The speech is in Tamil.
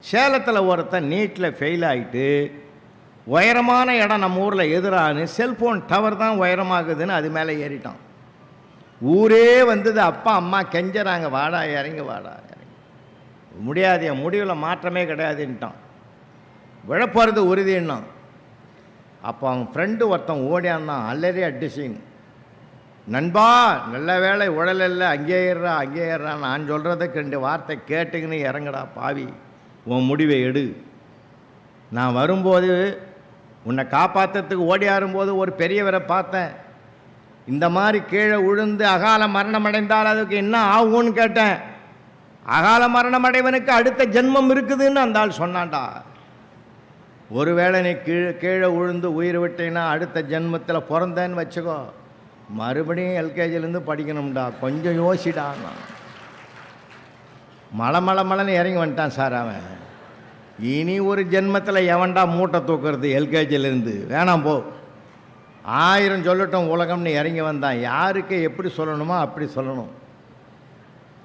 சேலத்தில் ஒருத்தன் நீட்டில் ஃபெயில் ஆகிட்டு உயரமான இடம் நம்ம ஊரில் எதிரானு செல்ஃபோன் டவர் தான் உயரமாகுதுன்னு அது மேலே ஏறிட்டான். ஊரே வந்தது, அப்பா அம்மா கெஞ்சறாங்க, வாடா இறங்கி வாடா இறங்கி. முடியாது, என் முடிவில் மாற்றமே கிடையாதுன்ட்டான். விழப்போகிறது உறுதின்னான். அப்போ அவன் ஃப்ரெண்டு ஒருத்தன் ஓடியாந்தான், அல்லறி அடிச்சின்னு. நண்பா நல்ல வேலை உழலில்லை, அங்கே ஏறுறா நான் சொல்கிறதுக்கு 2 வார்த்தை கேட்டுக்கின்னு இறங்கடா பாவி, உன் முடிவை எடு. நான் வரும்போது உன்னை காப்பாற்றுறதுக்கு ஓடியாரும்போது ஒரு பெரியவரை பார்த்தேன், இந்த மாதிரி கீழே விழுந்து அகால மரணம் அடைந்தால் அதுக்கு என்ன ஆகும்னு கேட்டேன். அகால மரணம் அடைவனுக்கு அடுத்த ஜென்மம் இருக்குதுன்னு அந்த ஆள் சொன்னான்டா. ஒருவேளை நீ கீழே விழுந்து உயிர் விட்டீங்கன்னா அடுத்த ஜென்மத்தில் பிறந்தேன்னு வச்சுக்கோ, மறுபடியும் எல்கேஜிலேருந்து படிக்கணும்டா, கொஞ்சம் யோசிடா. மலைன்னு இறங்கி வந்துட்டான் சார் அவன். இனி ஒரு ஜென்மத்தில் எவன்டா மூட்டை தூக்குறது எல்கேஜிலேருந்து, வேணாம் போ, 1000 சொல்லட்டும் உலகம்னு இறங்கி வந்தான். யாருக்கு எப்படி சொல்லணுமோ அப்படி சொல்லணும்.